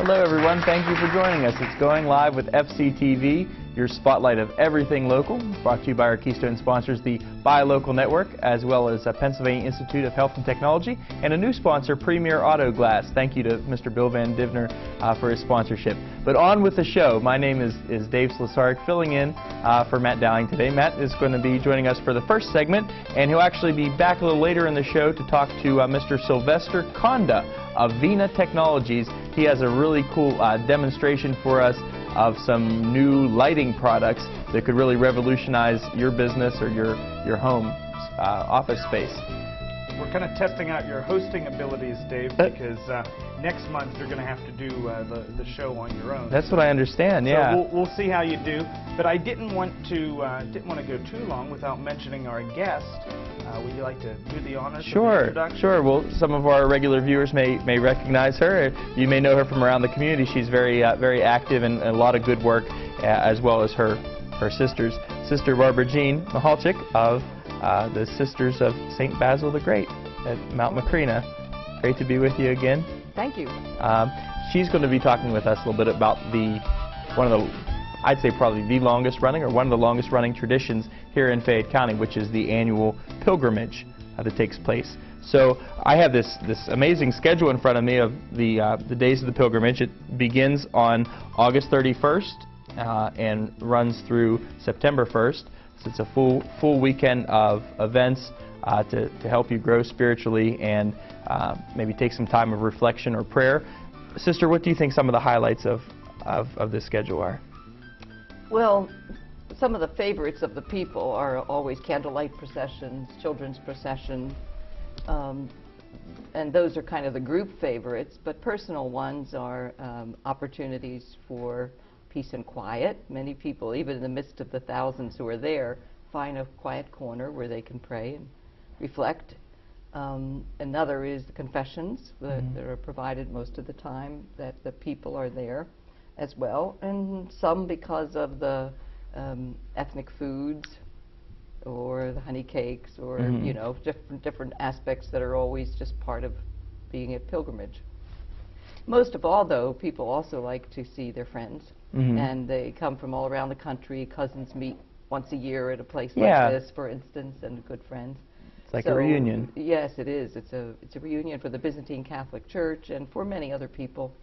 Hello everyone, thank you for joining us. It's Going Live with FCTV, your spotlight of everything local, brought to you by our Keystone sponsors, the Buy Local Network, as well as Pennsylvania Institute of Health and Technology, and a new sponsor, Premier Auto Glass. Thank you to Mr. Bill Van Divner for his sponsorship. But on with the show. My name is Dave Slesarek, filling in for Matt Dowling today. Matt is going to be joining us for the first segment, and he'll actually be back a little later in the show to talk to Mr. Sylvester Conda of Vina Technologies. He has a really cool demonstration for us of some new lighting products that could really revolutionize your business or your home office space. We're kind of testing out your hosting abilities, Dave, because next month you're going to have to do the show on your own. That's what I understand. Yeah. So we'll see how you do. But I didn't want to go too long without mentioning our guest. Would you like to do the honors of the introduction? Sure. Well, some of our regular viewers may recognize her. You may know her from around the community. She's very active and a lot of good work, as well as her sisters. Sister Barbara Jean Mahalchik of the Sisters of St. Basil the Great at Mount Macrina. Great to be with you again. Thank you. She's going to be talking with us a little bit about one of the, I'd say probably the longest running, or one of the longest running traditions here in Fayette County, which is the annual pilgrimage that takes place. So I have this amazing schedule in front of me of the days of the pilgrimage. It begins on August 31st and runs through September 1st. So it's a full weekend of events to help you grow spiritually and maybe take some time of reflection or prayer. Sister, what do you think some of the highlights of this schedule are? Well, some of the favorites of the people are always candlelight processions, children's processions, and those are kind of the group favorites, but personal ones are opportunities for peace and quiet. Many people, even in the midst of the thousands who are there, find a quiet corner where they can pray and reflect. Another is the confessions that are provided most of the time, that the people are there as well, and some because of the ethnic foods or the honey cakes or you know, different aspects that are always just part of being a pilgrimage. Most of all, though, people also like to see their friends, and they come from all around the country. Cousins meet once a year at a place like this, for instance, and good friends. It's like a reunion. Yes, it is. It's a reunion for the Byzantine Catholic Church and for many other people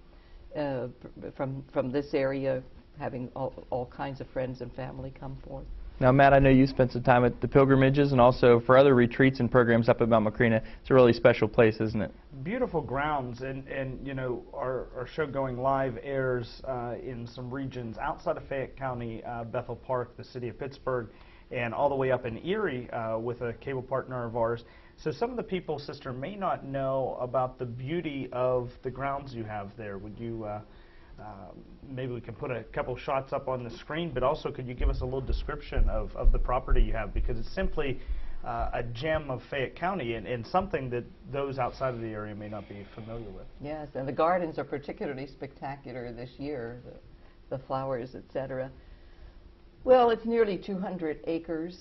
from this area, having all kinds of friends and family come forth. Now, Matt, I know you spent some time at the pilgrimages and also for other retreats and programs up at Mount Macrina. It's a really special place, isn't it? Beautiful grounds, and you know, our show Going Live airs in some regions outside of Fayette County, Bethel Park, the city of Pittsburgh, and all the way up in Erie with a cable partner of ours. So some of the people, Sister, may not know about the beauty of the grounds you have there. Would you, maybe we can put a couple shots up on the screen, but also could you give us a little description of the property you have, because it's simply a gem of Fayette County and something that those outside of the area may not be familiar with. Yes, and the gardens are particularly spectacular this year, the flowers, etc. Well, it's nearly 200 acres.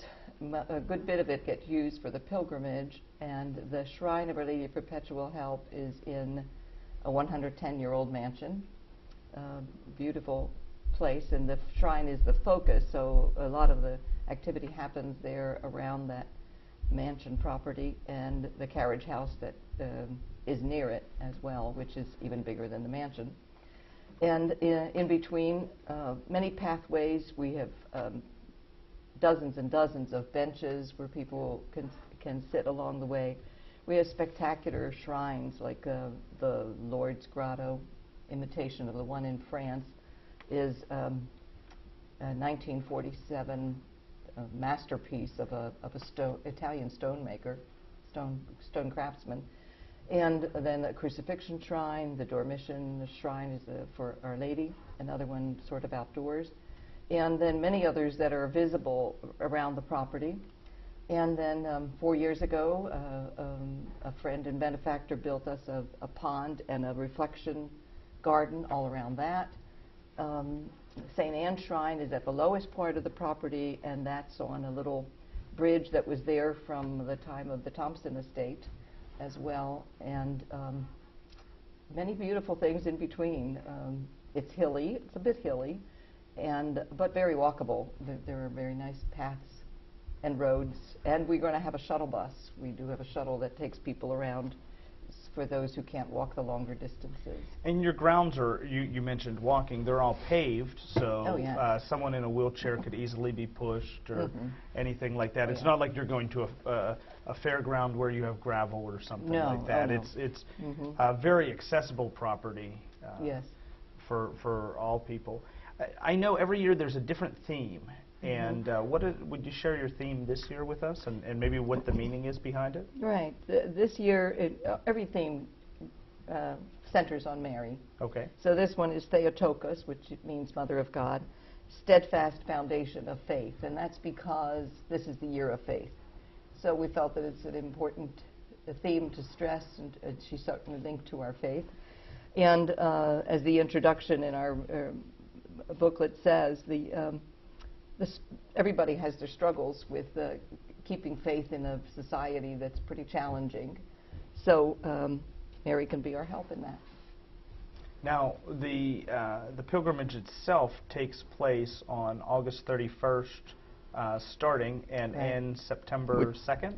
A good bit of it gets used for the pilgrimage, and the Shrine of Our Lady of Perpetual Help is in a 110-year-old mansion. Beautiful place, and the shrine is the focus, so a lot of the activity happens there around that mansion property, and the carriage house that is near it as well, which is even bigger than the mansion. And in between, many pathways. We have dozens and dozens of benches where people can sit along the way. We have spectacular shrines like the Lourdes Grotto, imitation of the one in France, is a 1947 masterpiece of a Italian stonemaker, stone craftsman. And then the Crucifixion Shrine, the Dormition Shrine is for Our Lady, another one sort of outdoors. And then many others that are visible around the property. And then 4 years ago, a friend and benefactor built us a pond and a reflection garden all around that. St. Anne's Shrine is at the lowest part of the property, and that's on a little bridge that was there from the time of the Thompson estate as well. And many beautiful things in between. It's hilly, it's a bit hilly, but very walkable. There are very nice paths and roads, and we're going to have a shuttle bus. We do have a shuttle that takes people around for those who can't walk the longer distances. And your grounds are, you mentioned walking, they're all paved, so Oh, yeah. Someone in a wheelchair could easily be pushed or anything like that. Oh, It's yeah. not like you're going to a fairground where you have gravel or something No, like that. oh, no. It's very accessible property Yes. for all people. I know every year there's a different theme. And would you share your theme this year with us, and maybe what the meaning is behind it? Right. This year, every theme centers on Mary. Okay. So this one is Theotokos, which means Mother of God, steadfast foundation of faith, and that's because this is the year of faith. So we felt that it's an important theme to stress, and she's certainly linked to our faith. And as the introduction in our booklet says, everybody has their struggles with keeping faith in a society that's pretty challenging. So Mary can be our help in that. Now, the pilgrimage itself takes place on August 31st, starting, and ends September 2nd.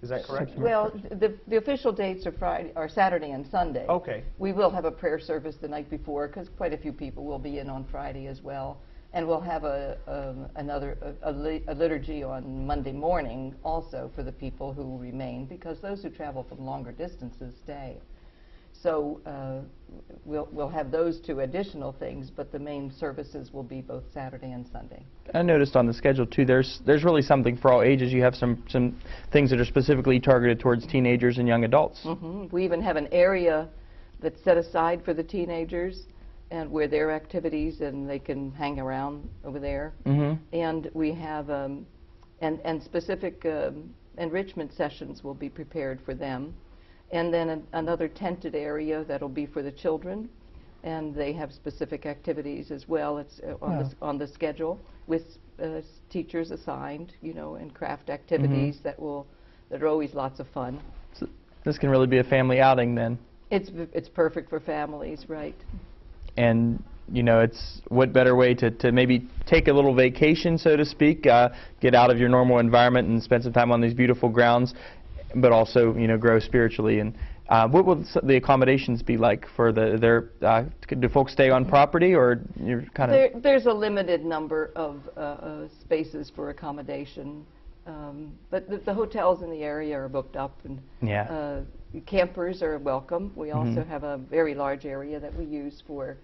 Is that correct? Well, the official dates are Saturday and Sunday. Okay. We will have a prayer service the night before, because quite a few people will be in on Friday as well. And we'll have a liturgy on Monday morning also for the people who remain, because those who travel from longer distances stay. So we'll have those two additional things, but the main services will be both Saturday and Sunday. I noticed on the schedule too, there's really something for all ages. You have some things that are specifically targeted towards teenagers and young adults. We even have an area that's set aside for the teenagers, and where their activities, and they can hang around over there. And we have and specific enrichment sessions will be prepared for them. And then another tented area that'll be for the children, and they have specific activities as well. It's on the schedule with teachers assigned, and craft activities that are always lots of fun. So this can really be a family outing then. It's perfect for families, right? And it's what better way to maybe take a little vacation, so to speak, get out of your normal environment and spend some time on these beautiful grounds, but also grow spiritually. And what will the accommodations be like for do folks stay on property, or you're kind of? There's a limited number of spaces for accommodation, but the hotels in the area are booked up, and campers are welcome. We also have a very large area that we use for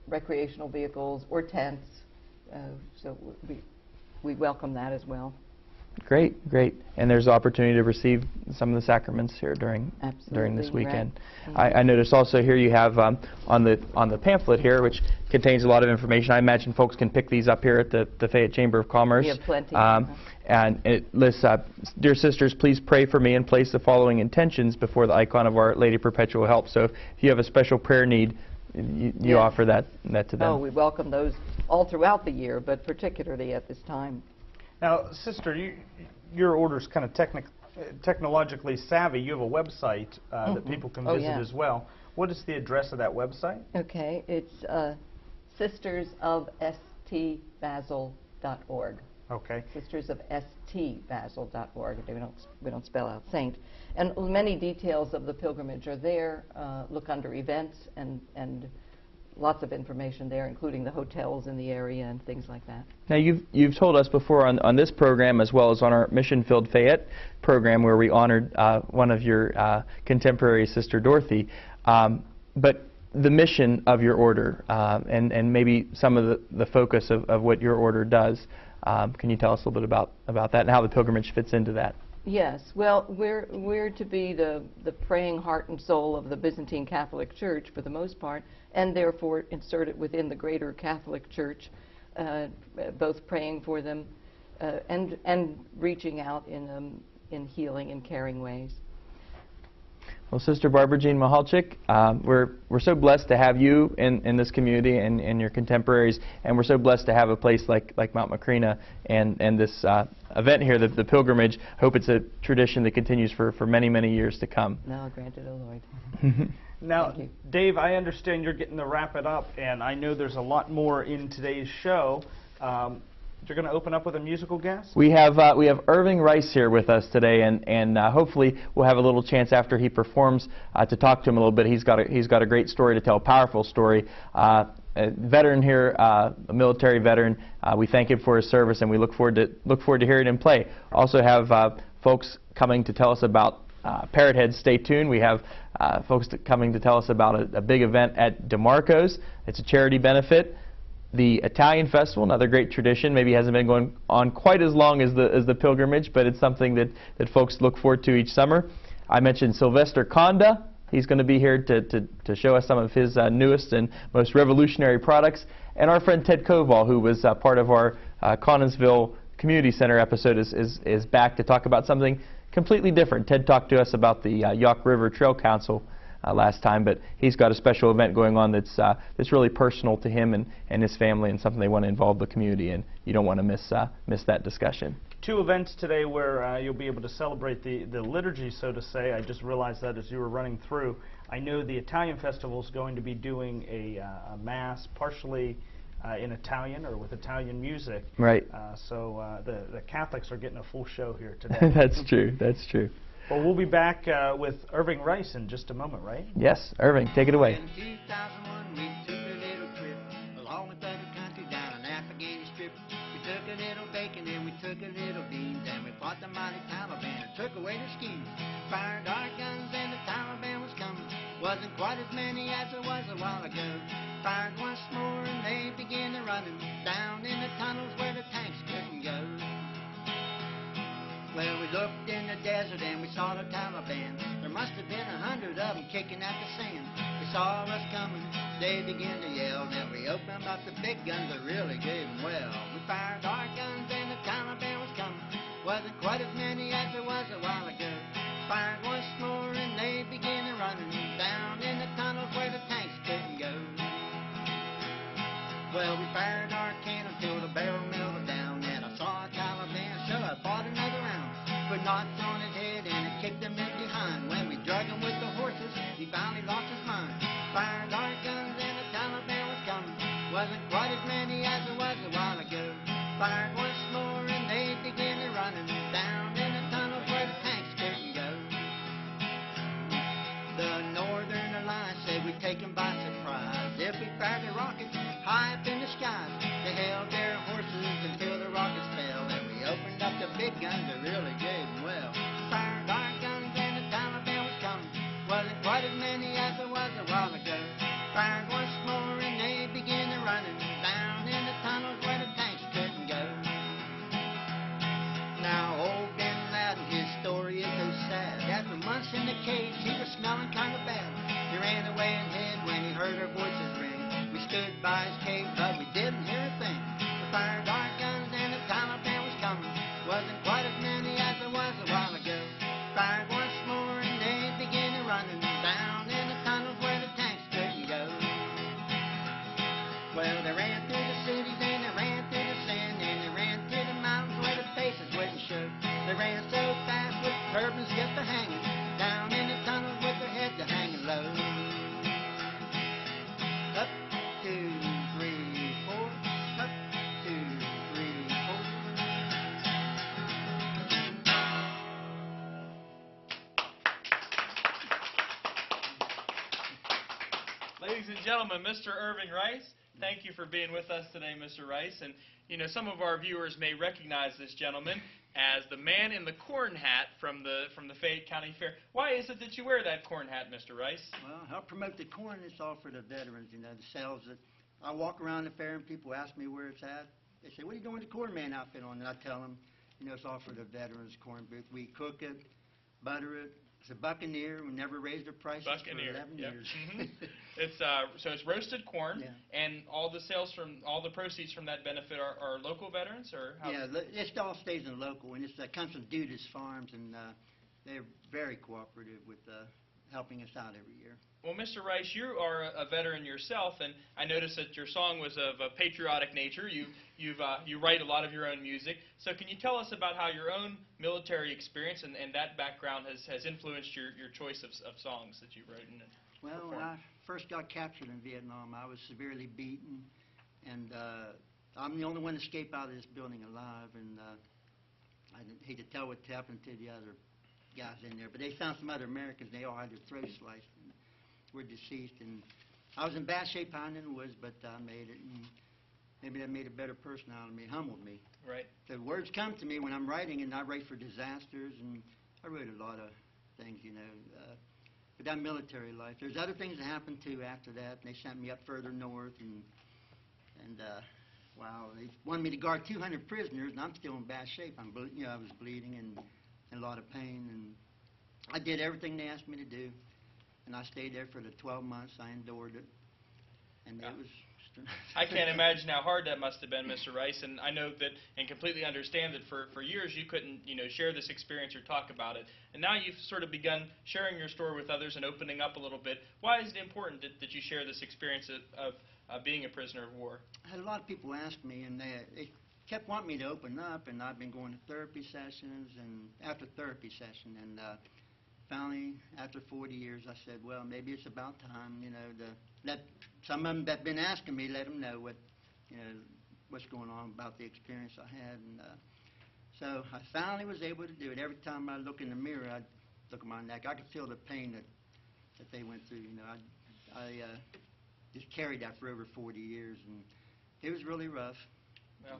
recreational vehicles or tents, so we welcome that as well. Great. And there's opportunity to receive some of the sacraments here during this weekend. Right. I noticed also here you have on the pamphlet here, which contains a lot of information. I imagine folks can pick these up here at the Fayette Chamber of Commerce. We have plenty. And it lists, dear sisters, please pray for me and place the following intentions before the icon of Our Lady Perpetual Help. So if you have a special prayer need, you offer that to them. Oh, we welcome those all throughout the year, but particularly at this time. Now, Sister, your order's kind of technologically savvy. You have a website that people can visit as well. What is the address of that website? Okay, it's sistersofstbasel.org. Okay. Sistersofstbasel.org. We don't spell out saint. And many details of the pilgrimage are there. Look under events, and lots of information there, including the hotels in the area and things like that. Now, you've told us before on this program, as well as on our Mission Field Fayette program, where we honored one of your contemporaries, Sister Dorothy, but the mission of your order and maybe some of the focus of what your order does. Can you tell us a little bit about that and how the pilgrimage fits into that? Yes. Well, we're to be the praying heart and soul of the Byzantine Catholic Church for the most part, and therefore insert it within the greater Catholic Church, both praying for them and reaching out in healing and caring ways. Well, Sister Barbara Jean Mahalchik, we're so blessed to have you in this community and your contemporaries, and we're so blessed to have a place like Mount Macrina and this event here, the pilgrimage. Hope it's a tradition that continues for many, many years to come. Now granted, O Lord. Now, Dave, I understand you're getting to wrap it up, and I know there's a lot more in today's show. You're going to open up with a musical guest? We have Irving Rice here with us today, and hopefully we'll have a little chance after he performs to talk to him a little bit. He's got a great story to tell, a powerful story. A veteran here, a military veteran. We thank him for his service, and we look forward to hearing him play. Also have folks coming to tell us about Parrot Heads. Stay tuned. We have folks coming to tell us about a big event at DeMarco's. It's a charity benefit. The Italian Festival, another great tradition, maybe hasn't been going on quite as long as the pilgrimage, but it's something that folks look forward to each summer. I mentioned Sylvester Conda. He's going to be here to show us some of his newest and most revolutionary products. And our friend Ted Koval, who was part of our Connonsville Community Center episode, is back to talk about something completely different. Ted talked to us about the Yawk River Trail Council last time, but he's got a special event going on that's really personal to him and his family, and something they want to involve the community in. You don't want to miss that discussion. 2 events today where you'll be able to celebrate the liturgy, so to say. I just realized that as you were running through. I know the Italian Festival is going to be doing a mass partially in Italian or with Italian music. Right. So the Catholics are getting a full show here today. That's true. That's true. Well, we'll be back with Irving Rice in just a moment, right? Yes, Irving, take it away. In 2001, we took a little trip along the third country down an Afghani strip. We took a little bacon and we took a little beans, and we fought the mighty Taliban and took away their schemes. Fired our guns and the Taliban was coming. Wasn't quite as many as it was a while ago. Fired once more and they began to running down in the tunnels where the tanks couldn't go. Well, we looked in the desert and we saw the Taliban. There must have been 100 of them kicking at the sand. They saw us coming, they began to yell. Now we opened up the big guns that really gave them well. We fired our guns and the Taliban was coming. Wasn't quite as many as there was a while ago. Fired once more and they began to running down in the tunnels where the tanks couldn't go. Well, we fired our cannon till the barrel melted down, and I saw a Taliban, so I fought another round. Put knots on his head and it kicked him in behind. When we drug him with the horses, he finally lost his mind. Fired our guns and the Taliban was coming. Wasn't quite as many as it was a while ago. Fired once more and they began to running down in the tunnels where the tanks couldn't go. The Northern Alliance said we'd take him by surprise if we fired the rockets high up in the skies. They held their horses until the rockets fell, and we opened up the big guns that really gave them well. Fired our guns and the Taliban was coming. Wasn't quite as many as there was a while ago. Fired once more and they began to running down in the tunnels where the tanks couldn't go. Now old Bin Laden, his story is so sad. After months in the cage, he was smelling kind of bad. He ran away and hid when he heard our voices ring. We stood by his cave, but we didn't hear a thing. We fired our guns and the Taliban was coming. Wasn't quite as many as there was a while ago. Fired once more and they began to running down in the tunnels where the tanks couldn't go. Well, they ran through the cities and they ran through the sand, and they ran through the mountains where the faces wouldn't show. They ran so fast with turbans just a hanging down in the tunnels with their heads a hanging low. Up, 2, 3, 4. Up, 2, 3, 4. Ladies and gentlemen, Mr. Irving Rice, thank you for being with us today, Mr. Rice. And you know, some of our viewers may recognize this gentleman as the man in the corn hat from the Fayette County Fair. Why is it that you wear that corn hat, Mr. Rice? Well, help promote the corn that's all for the veterans, you know, the sales that I walk around the fair and people ask me where it's at. They say, what are you doing with the corn man outfit on? And I tell them, you know, it's all for the veterans corn booth. We cook it, butter it. It's a Buccaneer. We never raised our prices Buccaneer. for 11 Yep. years. It's so it's roasted corn, Yeah. and all the proceeds from that benefit are local veterans, or how? Yeah, it all stays in local, and it comes from Dudas Farms, and they're very cooperative with helping us out every year. Well, Mr. Rice, you are a veteran yourself, and I noticed that your song was of a patriotic nature. You write a lot of your own music. So can you tell us about how your own military experience and that background has influenced your choice of songs that you wrote and Well, performed? when I first got captured in Vietnam, I was severely beaten, and I'm the only one to escape out of this building alive, and I hate to tell what happened to the other guys in there, but they found some other Americans. They all had their throats sliced and were deceased, and I was in bad shape hiding in the woods, but I made it, and maybe that made a better person out of me, humbled me. Right. The words come to me when I'm writing, and I write for disasters, and I wrote a lot of things, you know. But that military life, there's other things that happened too after that, and they sent me up further north, and wow, they wanted me to guard 200 prisoners, and I'm still in bad shape. I was bleeding and in a lot of pain, and I did everything they asked me to do, and I stayed there for the 12 months. I endured it, and it was. I can't imagine how hard that must have been, Mr. Rice, and I know that and completely understand that for years you couldn't, share this experience or talk about it, and now you've sort of begun sharing your story with others and opening up a little bit. Why is it important that you share this experience of being a prisoner of war? I had a lot of people ask me, and they kept wanting me to open up, and I've been going to therapy sessions and after therapy session, and finally, after 40 years, I said, well, maybe it's about time, to let some of them that have been asking me, let them know what's going on about the experience I had. And so I finally was able to do it. Every time I look in the mirror, I'd look at my neck. I could feel the pain that they went through. I just carried that for over 40 years, and it was really rough. Well,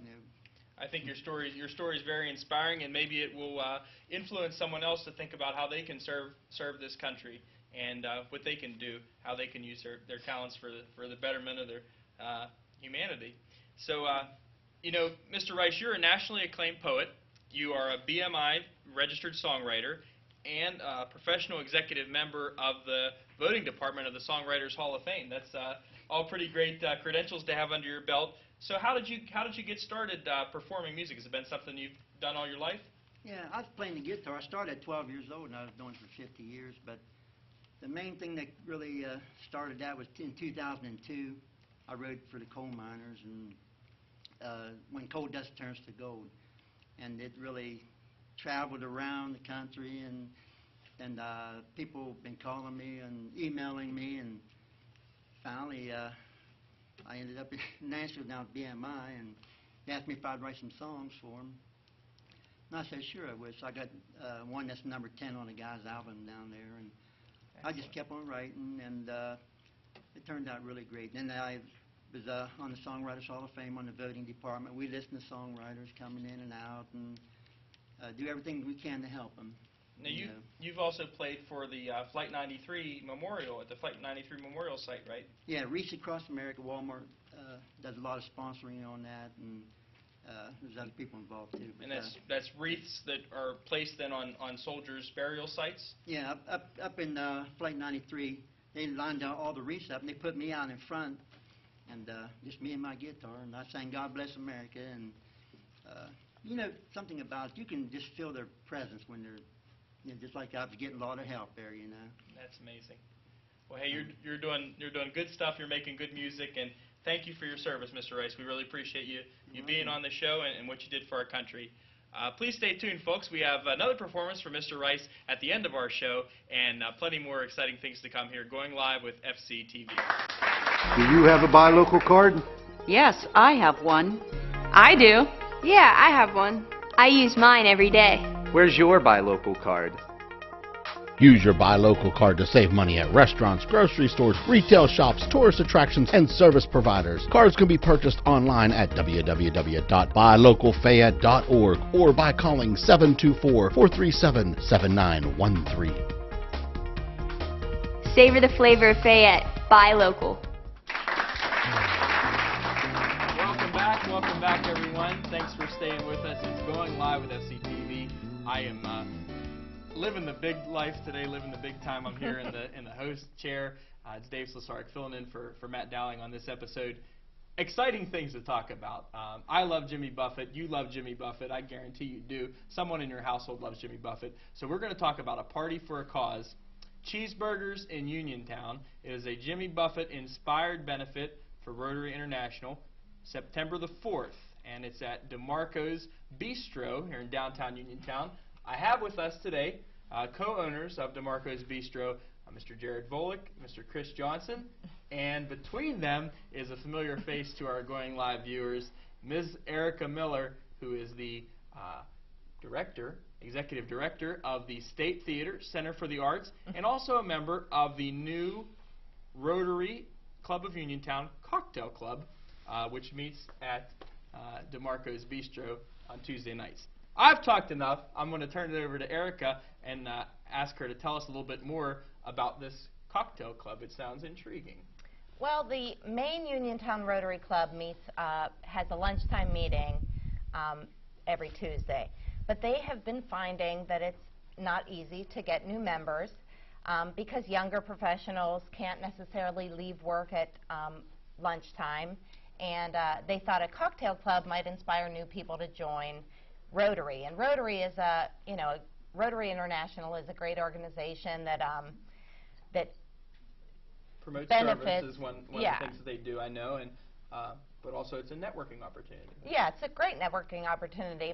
I think your story is very inspiring, and maybe it will influence someone else to think about how they can serve this country and what they can do, how they can use their talents for the betterment of their humanity. So, Mr. Rice, you're a nationally acclaimed poet. You are a BMI registered songwriter and a professional executive member of the voting department of the Songwriters Hall of Fame. That's all pretty great credentials to have under your belt. So how did you get started performing music? Has it been something you've done all your life? Yeah, I was playing the guitar. I started at 12 years old, and I was doing it for 50 years. But the main thing that really started that was in 2002. I wrote for the coal miners, and when coal dust turns to gold, and it really traveled around the country, and people have been calling me and emailing me, and finally I ended up in Nashville down at BMI, and they asked me if I'd write some songs for them. And I said, sure I would. So I got one that's number 10 on the guy's album down there, and excellent. I just kept on writing, and it turned out really great. Then I was on the Songwriters Hall of Fame on the voting department. We listen to songwriters coming in and out, and do everything we can to help them. Now you've also played for the Flight 93 Memorial at the Flight 93 Memorial site, right? Yeah, Reach Across America, Walmart does a lot of sponsoring on that, and there's other people involved too. And that's wreaths that are placed then on soldiers' burial sites? Yeah, up in Flight 93, they lined out all the wreaths up, and they put me out in front, and just me and my guitar, and I sang God Bless America, and something about it, you can just feel their presence when they're, just like I was getting a lot of help there, That's amazing. Well, hey, you're doing good stuff. You're making good music, and thank you for your service, Mr. Rice. We really appreciate you being on the show and what you did for our country. Please stay tuned, folks. We have another performance from Mr. Rice at the end of our show, and plenty more exciting things to come here. Going live with FCTV. Do you have a buy local card? Yes, I have one. I do. Yeah, I have one. I use mine every day. Where's your buy local card? Use your buy local card to save money at restaurants, grocery stores, retail shops, tourist attractions, and service providers. Cards can be purchased online at www.buylocalfayette.org or by calling 724-437-7913. Savor the flavor of Fayette. Buy local. Welcome back, everyone. Thanks for staying with us. It's Going Live with FCTV. I am living the big life today, living the big time. I'm here in the host chair. It's Dave Slesarek filling in for Matt Dowling on this episode. Exciting things to talk about. I love Jimmy Buffett. You love Jimmy Buffett. I guarantee you do. Someone in your household loves Jimmy Buffett. So we're going to talk about a party for a cause Cheeseburgers in Uniontown. It is a Jimmy Buffett-inspired benefit for Rotary International, September the 4th, and it's at DeMarco's Bistro here in downtown Uniontown. I have with us today co-owners of DeMarco's Bistro, Mr. Jared Volick, Mr. Chris Johnson, and between them is a familiar face to our Going Live viewers, Ms. Erica Miller, who is the executive director of the State Theater Center for the Arts, and also a member of the new Rotary Club of Uniontown Cocktail Club, which meets at DeMarco's Bistro on Tuesday nights. I've talked enough. I'm going to turn it over to Erica and ask her to tell us a little bit more about this cocktail club. It sounds intriguing. Well, the main Uniontown Rotary Club meets, has a lunchtime meeting every Tuesday. But they have been finding that it's not easy to get new members because younger professionals can't necessarily leave work at lunchtime. And they thought a cocktail club might inspire new people to join Rotary. And Rotary is Rotary International is a great organization that that promotes benefits. Service is one of the things that they do, I know, and but also it's a networking opportunity. Yeah, it's a great networking opportunity,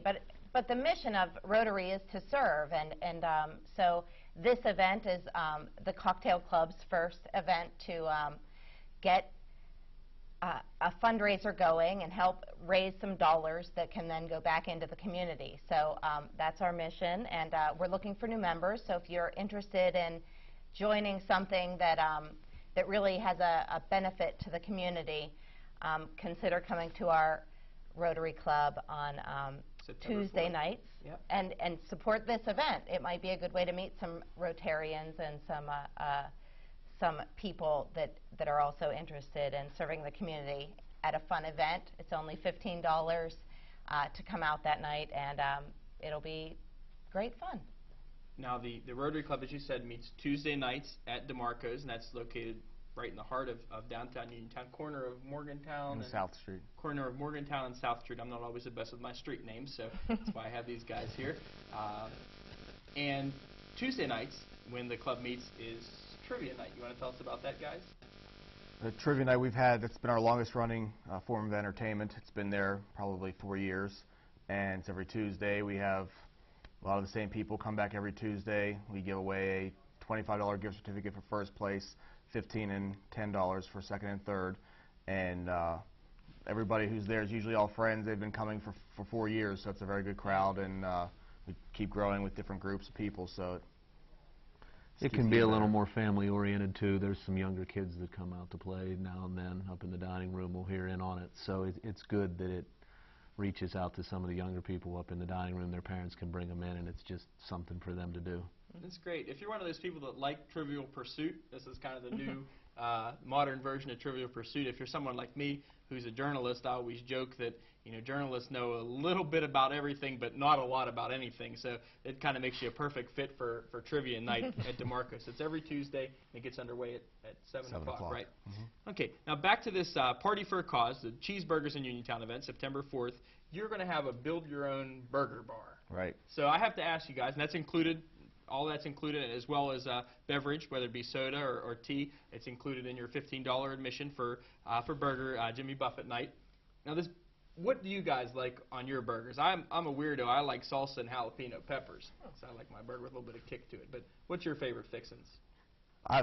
but the mission of Rotary is to serve, and so this event is the Cocktail Club's first event to get a fundraiser going and help raise some dollars that can then go back into the community. So that's our mission, and we're looking for new members. So if you're interested in joining something that that really has a benefit to the community, consider coming to our Rotary Club on Tuesday nights, and support this event. It might be a good way to meet some Rotarians and some people that are also interested in serving the community at a fun event. It's only $15 to come out that night, and it'll be great fun. Now, the Rotary Club, as you said, meets Tuesday nights at DeMarco's, and that's located right in the heart of downtown Uniontown, corner of Morgantown and South Street. Corner of Morgantown and South Street. I'm not always the best with my street names, so that's why I have these guys here. And Tuesday nights, when the club meets, is trivia night. You want to tell us about that, guys? The trivia night we've had, it's been our longest running form of entertainment. It's been there probably 4 years, and it's every Tuesday. We have a lot of the same people come back every Tuesday. We give away a $25 gift certificate for first place, $15 and $10 for second and third, and everybody who's there is usually all friends. They've been coming for 4 years, so it's a very good crowd, and we keep growing with different groups of people. So it can be a little more family oriented too. There's some younger kids that come out to play now and then up in the dining room. We'll hear in on it, so it's good that it reaches out to some of the younger people up in the dining room. Their parents can bring them in, and it's just something for them to do. That's great. If you're one of those people that like Trivial Pursuit, this is kind of the new modern version of Trivial Pursuit. If you're someone like me who's a journalist, I always joke that journalists know a little bit about everything but not a lot about anything. So it kind of makes you a perfect fit for trivia night at DeMarco's. It's every Tuesday, and it gets underway at 7 o'clock, right? Mm-hmm. Okay, now back to this Party for a Cause, the Cheeseburgers in Uniontown event, September 4th. You're going to have a build-your-own burger bar. Right. So I have to ask you guys, and that's included. All that's included, as well as beverage, whether it be soda or tea. It's included in your $15 admission for burger Jimmy Buffett night. Now, what do you guys like on your burgers? I'm a weirdo. I like salsa and jalapeno peppers, so I like my burger with a little bit of kick to it. But what's your favorite fixins?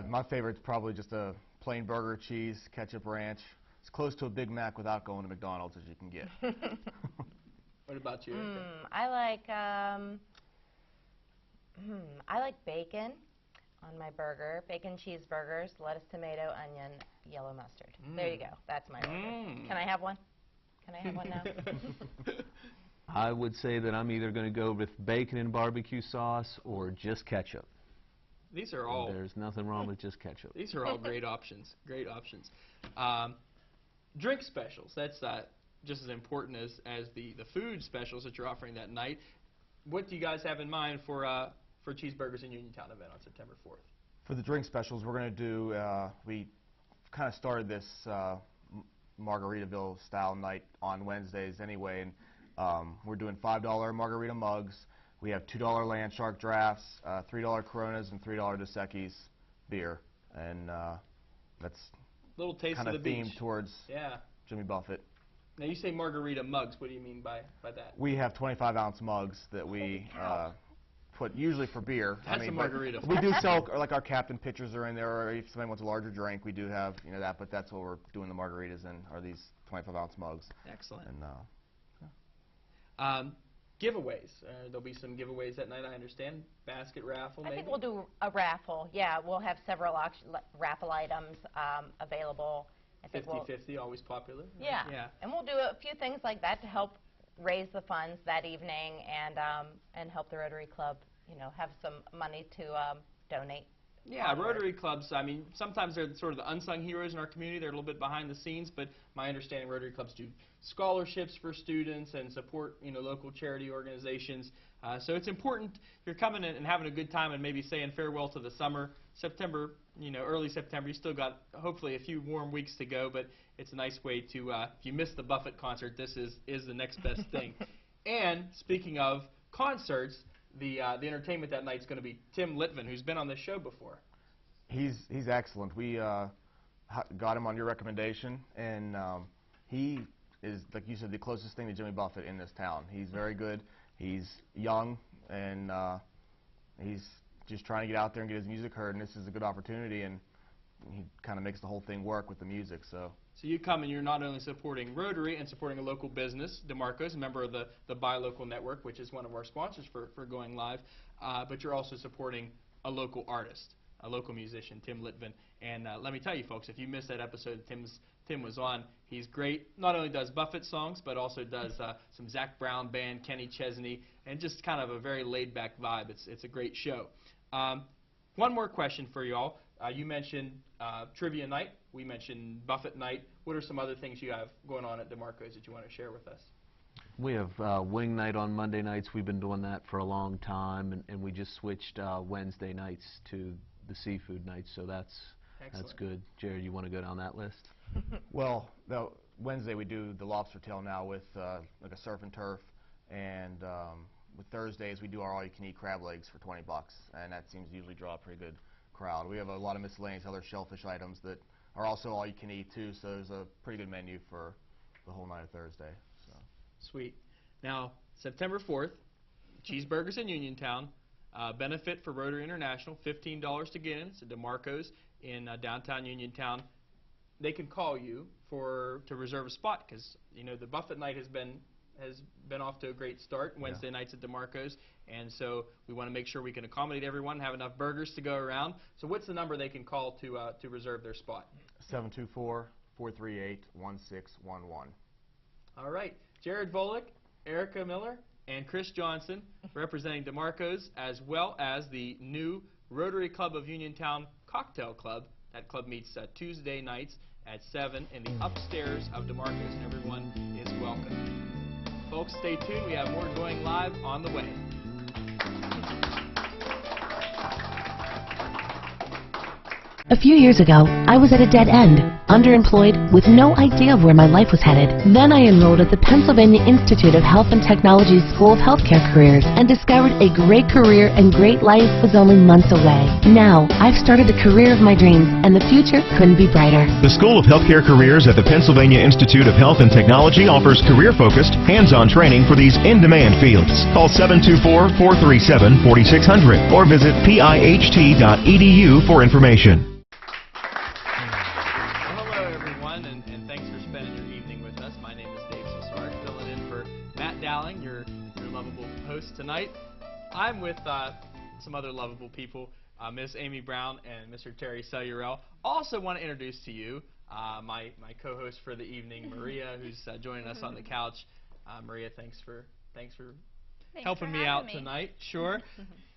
My favorite's probably just a plain burger, cheese, ketchup, ranch. It's close to a Big Mac without going to McDonald's as you can get. What about you, Erica? I like bacon on my burger. Bacon cheeseburgers, lettuce, tomato, onion, yellow mustard. There you go. That's my burger. Can I have one? Can I have one now? I would say that I'm either going to go with bacon and barbecue sauce or just ketchup. These are all... There's nothing wrong with just ketchup. These are all great options. Great options. Drink specials. That's just as important as the food specials that you're offering that night. What do you guys have in mind for Cheeseburgers in Uniontown event on September 4th? For the drink specials, we're going to do, we kind of started this Margaritaville style night on Wednesdays anyway, and we're doing $5 margarita mugs. We have $2 Land Shark drafts, $3 Coronas, and $3 Dos Equis. beer, and that's Little taste kind of of the themed beach. towards Yeah. Jimmy Buffett. Now you say margarita mugs. What do you mean by that? We have 25-ounce mugs that we put usually for beer. That's a margarita. We do sell, or like our Captain pitchers are in there, or if somebody wants a larger drink, we do have that. But that's what we're doing the margaritas in, are these 25-ounce mugs. Excellent. And giveaways. There'll be some giveaways that night, I understand. Basket raffle, maybe? I think we'll do a raffle. Yeah, we'll have several raffle items available. 50-50, always popular. Yeah. And we'll do a few things like that to help raise the funds that evening and help the Rotary Club, have some money to donate. Yeah, Rotary clubs, I mean, sometimes they're sort of the unsung heroes in our community. They're a little bit behind the scenes, but my understanding, Rotary clubs do scholarships for students and support, local charity organizations. So it's important you're coming in and having a good time and maybe saying farewell to the summer. September, early September, you still got hopefully a few warm weeks to go, but it's a nice way to, if you missed the Buffett concert, this is the next best thing. And speaking of concerts, the entertainment that night is going to be Tim Litvin, who's been on this show before. he's excellent. We got him on your recommendation, and he is, like you said, the closest thing to Jimmy Buffett in this town. He's very good. He's young, and he's just trying to get out there and get his music heard, and this is a good opportunity, and he kind of makes the whole thing work with the music. So you come and you're not only supporting Rotary and supporting a local business, DeMarco's, a member of the Buy Local Network, which is one of our sponsors for Going Live, but you're also supporting a local artist, a local musician, Tim Litvin. And let me tell you, folks, if you missed that episode Tim was on, he's great. Not only does Buffett songs, but also does some Zach Brown Band, Kenny Chesney, and just kind of a very laid-back vibe. It's a great show. One more question for you all. You mentioned Trivia Night. We mentioned Buffett Night. What are some other things you have going on at DeMarco's that you want to share with us? We have Wing Night on Monday nights. We've been doing that for a long time, and we just switched Wednesday nights to the seafood night, so that's good. Jared, you want to go down that list? well, Wednesday we do the lobster tail now with like a surf and turf, and with Thursdays we do our all-you-can-eat crab legs for $20, and that seems to usually draw a pretty good crowd. We have a lot of miscellaneous other shellfish items that are also all-you-can-eat too, so there's a pretty good menu for the whole night of Thursday. So. Sweet. Now, September 4th, Cheeseburgers in Uniontown, benefit for Rotary International, $15 to get in. It's at DeMarco's in downtown Uniontown. They can call you to reserve a spot because the Buffett night has been off to a great start. Wednesday nights at DeMarco's, and so we want to make sure we can accommodate everyone, have enough burgers to go around. So what's the number they can call to reserve their spot? 724-438-1611. All right, Jared Volek, Erica Miller, and Chris Johnson representing DeMarco's, as well as the new Rotary Club of Uniontown Cocktail Club. That club meets Tuesday nights at 7 in the upstairs of DeMarco's, and everyone is welcome. Folks, stay tuned. We have more Going Live on the way. A few years ago, I was at a dead end, underemployed, with no idea of where my life was headed. Then I enrolled at the Pennsylvania Institute of Health and Technology's School of Healthcare Careers and discovered a great career and great life was only months away. Now, I've started the career of my dreams, and the future couldn't be brighter. The School of Healthcare Careers at the Pennsylvania Institute of Health and Technology offers career-focused, hands-on training for these in-demand fields. Call 724-437-4600 or visit piht.edu for information. Tonight, I'm with some other lovable people, Miss Amy Brown and Mr. Terry Cellurell. Also want to introduce to you my co-host for the evening, Maria, who's joining us on the couch. Maria, thanks for helping me out tonight. Sure.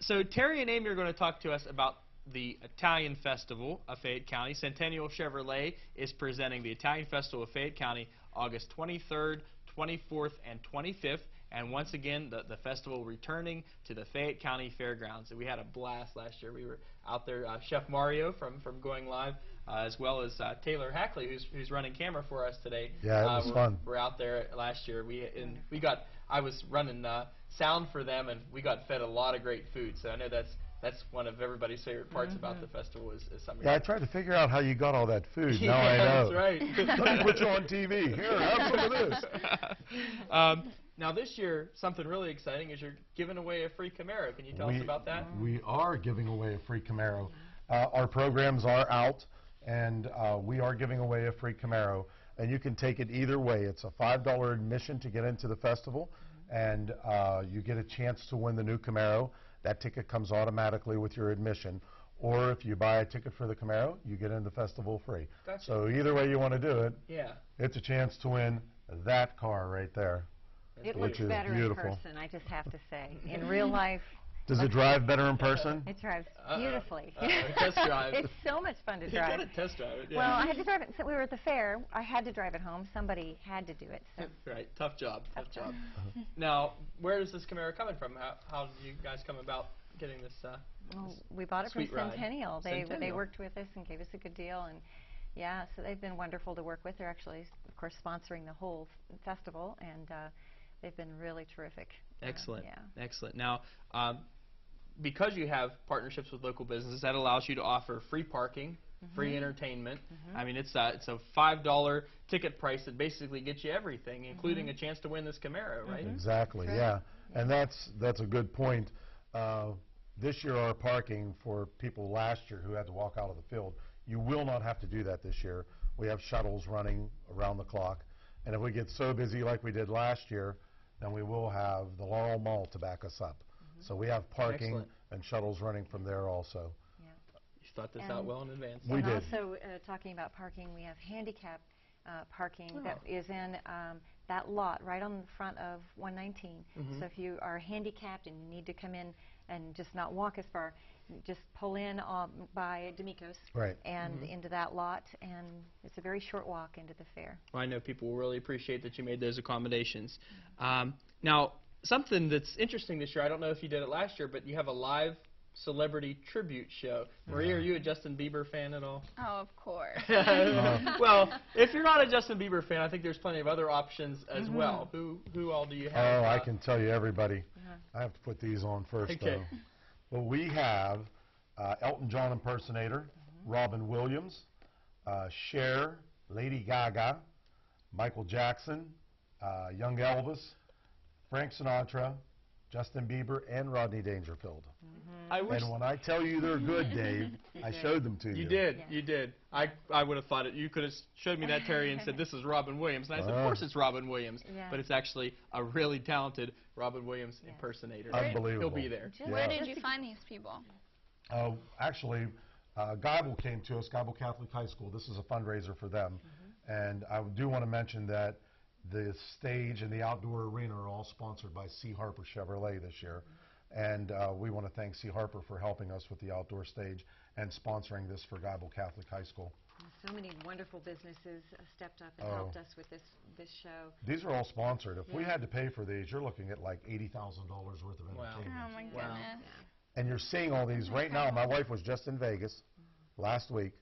So Terry and Amy are going to talk to us about the Italian Festival of Fayette County. Centennial Chevrolet is presenting the Italian Festival of Fayette County August 23rd, 24th, and 25th. And once again, the festival returning to the Fayette County Fairgrounds. We had a blast last year. We were out there, Chef Mario from Going Live, as well as Taylor Hackley, who's running camera for us today. Yeah, it was fun. We're out there last year. I was running sound for them, and we got fed a lot of great food. So I know that's That's one of everybody's favorite parts about the festival is some. Yeah, I tried to figure out how you got all that food. Now I know. That's right. Let me put you on TV. Here, have some of this. Now this year, something really exciting is you're giving away a free Camaro. Can you tell us about that? We are giving away a free Camaro. Our programs are out, and we are giving away a free Camaro. And you can take it either way. It's a $5 admission to get into the festival, and you get a chance to win the new Camaro. That ticket comes automatically with your admission. Or if you buy a ticket for the Camaro, you get in the festival free. Gotcha. So either way you want to do it, it's a chance to win that car right there. It looks better beautiful. in person, I just have to say. In real life, does it drive better in person? it drives beautifully. Test drive. It's so much fun to drive. You got to test drive it. Well, I had to drive it. So we were at the fair. I had to drive it home. Somebody had to do it. So. Right. Tough job. Tough job. Now, where is this Camaro coming from? How did you guys come about getting this? Well, we bought it from sweet ride? Centennial. They worked with us and gave us a good deal, and yeah, so they've been wonderful to work with. They're actually, of course, sponsoring the whole festival, and they've been really terrific. Excellent. Yeah. Excellent. Now, because you have partnerships with local businesses, that allows you to offer free parking, free entertainment. I mean, it's a $5 ticket price that basically gets you everything, including a chance to win this Camaro, right? Exactly. Yeah. And that's a good point. This year, our parking for people last year who had to walk out of the field, you will not have to do that this year. We have shuttles running around the clock. And if we get so busy like we did last year, then we will have the Laurel Mall to back us up. So we have parking and shuttles running from there also. Yeah. You thought this out well in advance. We did. Also, talking about parking, we have handicap parking that is in that lot right on the front of 119. So if you are handicapped and you need to come in and just not walk as far, just pull in by D'Amico's and into that lot, and it's a very short walk into the fair. Well, I know people will really appreciate that you made those accommodations. Now, something that's interesting this year, I don't know if you did it last year, but you have a live celebrity tribute show. Maria, are you a Justin Bieber fan at all? Oh, of course. Well, if you're not a Justin Bieber fan, I think there's plenty of other options as well. Who all do you have? Oh, I can tell you everybody. I have to put these on first, though. Well, we have Elton John impersonator, Robin Williams, Cher, Lady Gaga, Michael Jackson, young Elvis, Frank Sinatra, Justin Bieber, and Rodney Dangerfield. And when I tell you they're good, Dave, I showed them to you. You did. You did. I would have thought it. You could have showed me that, Terry, and said, this is Robin Williams. And I said, of course it's Robin Williams. But it's actually a really talented Robin Williams impersonator. Unbelievable. He'll be there. Where did you find these people? Actually, Geibel came to us, Geibel Catholic High School. This is a fundraiser for them. And I do want to mention that the stage and the outdoor arena are all sponsored by C. Harper Chevrolet this year. And we want to thank C. Harper for helping us with the outdoor stage and sponsoring this for Geibel Catholic High School. So many wonderful businesses stepped up and helped us with this show. These are all sponsored. If we had to pay for these, you're looking at like $80,000 worth of entertainment. Oh, my goodness. And you're seeing all these right now. My wife was just in Vegas last week.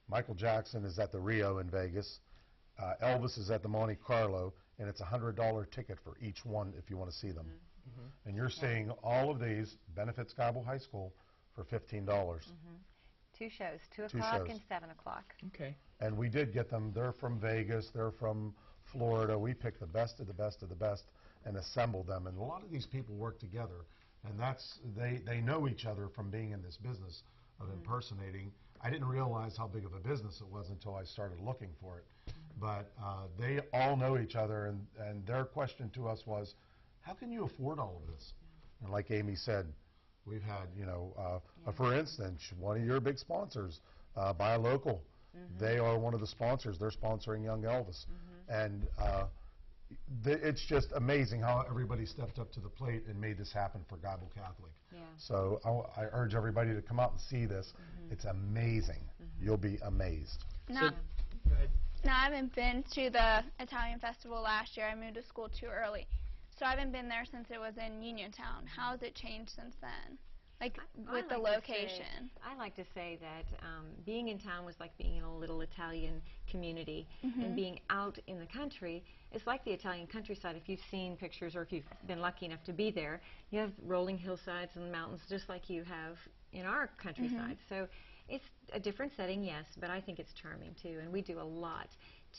Michael Jackson is at the Rio in Vegas. Elvis is at the Monte Carlo, and it's a $100 ticket for each one if you want to see them. And you're seeing all of these benefits Geibel High School for $15. Two shows, 2 o'clock and 7 o'clock. Okay. And we did get them. They're from Vegas. They're from Florida. We picked the best of the best of the best and assembled them. And a lot of these people work together. And they know each other from being in this business of impersonating. I didn't realize how big of a business it was until I started looking for it. But they all know each other, and their question to us was, how can you afford all of this? And like Amy said, we've had, for instance, one of your big sponsors, Buy Local. They are one of the sponsors. They're sponsoring Young Elvis. And it's just amazing how everybody stepped up to the plate and made this happen for Geibel Catholic. So I urge everybody to come out and see this. It's amazing. You'll be amazed. Now, I haven't been to the Italian Festival last year. I moved to school too early. So I haven't been there since it was in Uniontown. How has it changed since then? Like with the location? I like to say that being in town was like being in a little Italian community, and being out in the country is like the Italian countryside. If you've seen pictures or if you've been lucky enough to be there, you have rolling hillsides and mountains just like you have in our countryside. So it's a different setting, yes, but I think it's charming too, and we do a lot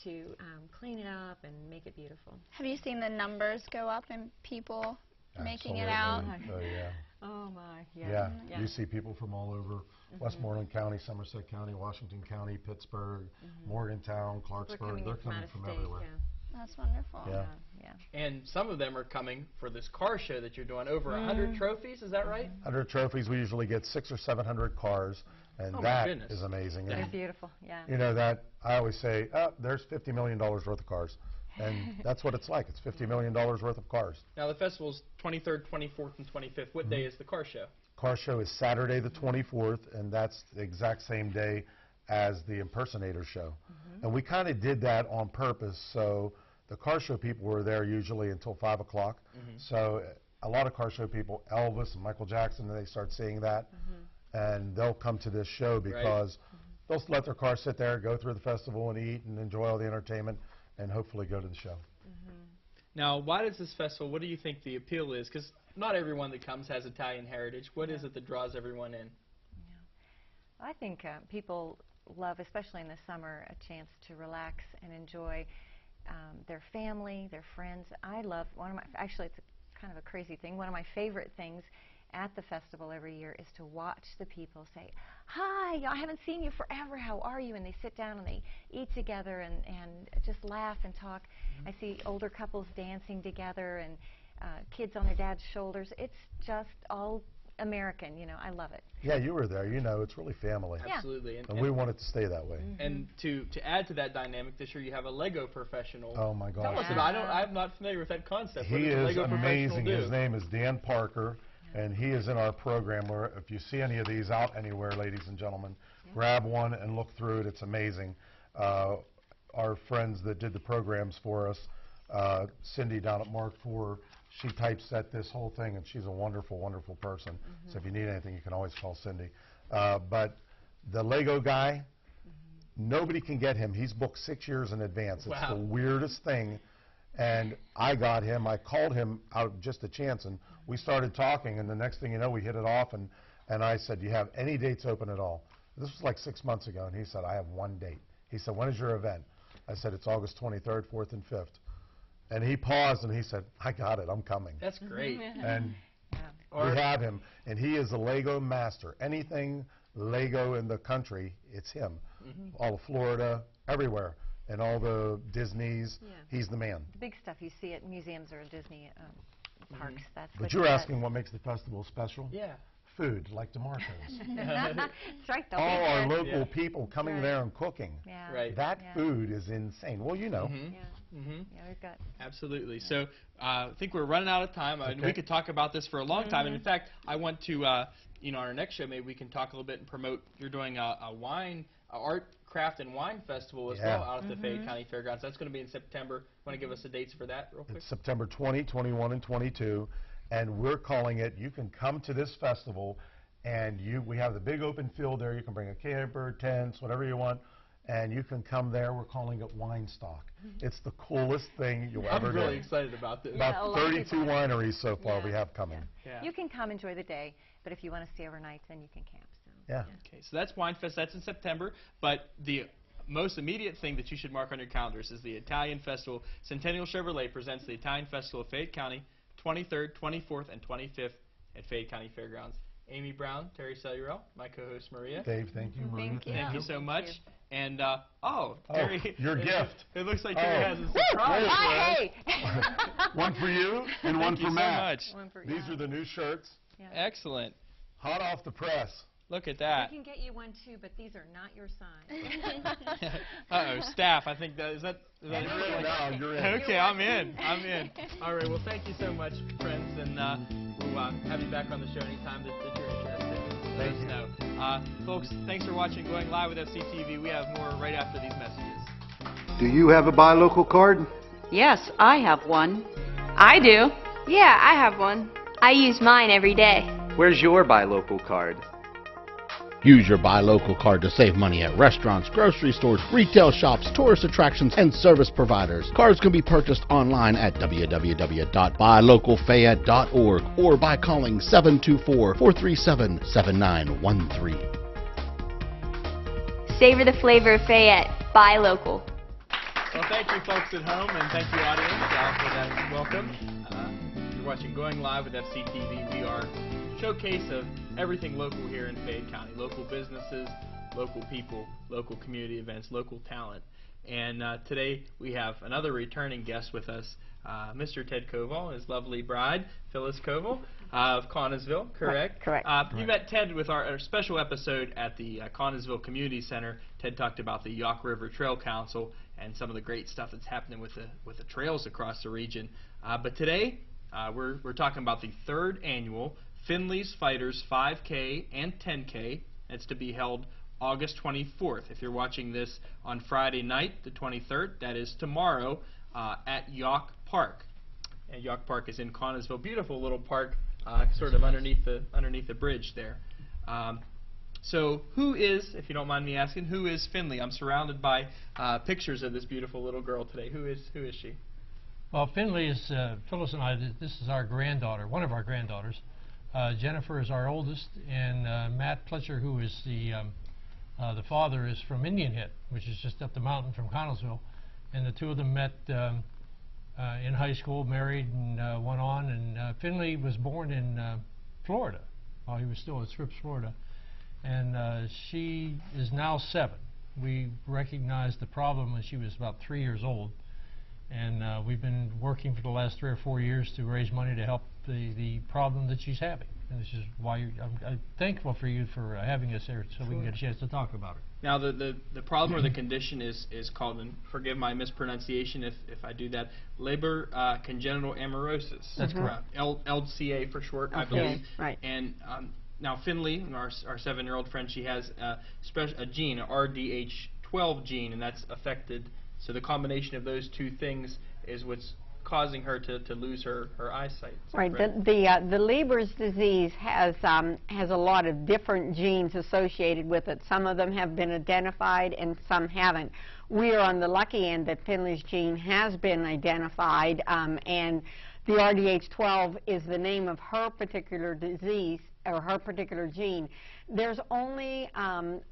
to clean it up and make it beautiful. Have you seen the numbers go up in people making it Absolutely. out? Oh, yeah. Oh my, yeah. Yeah, Yeah. you see people from all over Westmoreland County, Somerset County, Washington County, Pittsburgh, Morgantown, Clarksburg. They're coming from everywhere. That's wonderful. Yeah. And some of them are coming for this car show that you're doing. Over 100 trophies, is that right? 100 trophies. We usually get 600 or 700 cars, and Oh, my that goodness. is amazing. They're And, beautiful, yeah. you know, that I always say, oh, there's $50 million worth of cars. And that's what it's like. It's $50 million worth of cars. Now, the festival's 23rd, 24th, and 25th. What day is the car show? Car show is Saturday the 24th, and that's the exact same day as the impersonator show. And we kind of did that on purpose, so the car show people were there usually until 5 o'clock. So a lot of car show people, Elvis and Michael Jackson, they start seeing that, and they'll come to this show because they'll let their car sit there, go through the festival and eat and enjoy all the entertainment, and hopefully go to the show. Now, why does this festival, what do you think the appeal is? Because not everyone that comes has Italian heritage. What is it that draws everyone in? I think people love, especially in the summer, a chance to relax and enjoy their family, their friends. I love, actually it's kind of a crazy thing, one of my favorite things at the festival every year is to watch the people say, hi, I haven't seen you forever, how are you? And they sit down and they eat together and just laugh and talk. I see older couples dancing together and kids on their dad's shoulders. It's just all American, you know, I love it. Yeah, you were there. You know, it's really family. Absolutely. And we want it to stay that way. And to add to that dynamic, this year you have a Lego professional. Oh, my gosh. Tell us about it. I'm not familiar with that concept. What He does a is Lego professional amazing. do? His name is Dan Parker, and he is in our program. Where if you see any of these out anywhere, ladies and gentlemen, grab one and look through it. It's amazing. Our friends that did the programs for us, Cindy down at Mark IV, she typeset this whole thing, and she's a wonderful, wonderful person. So if you need anything, you can always call Cindy. But the Lego guy, nobody can get him. He's booked 6 years in advance. It's the weirdest thing. And I got him. I called him out just a chance, and we started talking, and the next thing you know, we hit it off, and I said, do you have any dates open at all? This was like 6 months ago, and he said, I have one date. He said, when is your event? I said, it's August 23rd, 4th, and 5th. And he paused, and he said, I got it. I'm coming. That's great. And we have him, and he is a Lego master. Anything Lego in the country, it's him. All of Florida, everywhere, and all the Disneys, he's the man. The big stuff you see at museums or Disney parks. That's But you're asking what makes the festival special? Yeah. Food, like DeMarco's. That's right. All our local people coming there and cooking. Yeah. Right. That food is insane. Well, you know. Yeah, we've got. Absolutely. So I think we're running out of time. Okay. We could talk about this for a long time. And in fact, I want to, on our next show, maybe we can talk a little bit and promote. You're doing a art, craft, and wine festival as well out at the Fayette County Fairgrounds. That's going to be in September. Want to give us the dates for that real quick? It's September 20, 21, and 22. And we're calling it, you can come to this festival, and we have the big open field there. You can bring a camper, tents, whatever you want, and you can come there. We're calling it Wine Stock. It's the coolest thing you'll ever do. I'm really excited about this. About 32 wineries so far we have coming. You can come enjoy the day, but if you want to stay overnight, then you can camp. So. Yeah. Okay, so that's Wine Fest. That's in September. But the most immediate thing that you should mark on your calendars is the Italian Festival. Centennial Chevrolet presents the Italian Festival of Fayette County, 23rd, 24th, and 25th at Fayette County Fairgrounds. Amy Brown, Terry Cellural, my co-host Maria. Dave, thank you, Maria. Thank you so much. And, Terry. Your gift. It looks like Terry has a surprise for us. One for you and one for Matt. So much. These are the new shirts. Yeah. Excellent. Hot off the press. Look at that. We can get you one too, but these are not your size. Uh-oh, staff. I think is that you're in now. You're in. Okay, I'm in. All right. Well, thank you so much, friends, and we'll have you back on the show anytime that you're interested. Let us know. Folks, thanks for watching Going Live with FCTV. We have more right after these messages. Do you have a buy local card? Yes, I have one. I do. Yeah, I have one. I use mine every day. Where's your buy local card? Use your Buy Local card to save money at restaurants, grocery stores, retail shops, tourist attractions, and service providers. Cards can be purchased online at www.buylocalfayette.org or by calling 724-437-7913. Savor the flavor of Fayette. Buy local. Well, thank you folks at home, and thank you audience for that welcome. You're watching Going Live with FCTV. We are a showcase of everything local here in Fayette County. Local businesses, local people, local community events, local talent. And today we have another returning guest with us, Mr. Ted Koval and his lovely bride, Phyllis Koval of Connellsville, correct? Correct. You met Ted with our special episode at the Connellsville Community Center. Ted talked about the Yawk River Trail Council and some of the great stuff that's happening with the trails across the region. But today we're talking about the 3rd annual Finley's Fighters 5K and 10K. It's to be held August 24th. If you're watching this on Friday night, the 23rd, that is tomorrow, at Yawk Park. And Yawk Park is in Connellsville. Beautiful little park, sort of underneath the bridge there. So who is, if you don't mind me asking, who is Finley? I'm surrounded by pictures of this beautiful little girl today. Who is she? Well, Finley is Phyllis and I. This is our granddaughter, one of our granddaughters. Jennifer is our oldest, and Matt Pletcher, who is the father, is from Indian Head, which is just up the mountain from Connellsville. And the two of them met in high school, married, and went on. And Finley was born in Florida, while he was still at Scripps, Florida. And she is now 7. We recognized the problem when she was about 3 years old. And we've been working for the last 3 or 4 years to raise money to help the problem that she's having. And this is why I'm thankful for you for having us here so we can get a chance to talk about it. Now, the problem or the condition is called, and forgive my mispronunciation if I do that, Leber congenital amaurosis. That's correct. LCA for short, I believe. Right. And now Finley, our 7-year-old friend, she has a gene, an RDH12 gene, and that's affected. So the combination of those two things is what's causing her to lose her eyesight. Right. The Leber's disease has a lot of different genes associated with it. Some of them have been identified and some haven't. We are on the lucky end that Finley's gene has been identified, and the RDH12 is the name of her particular disease or her particular gene. There's only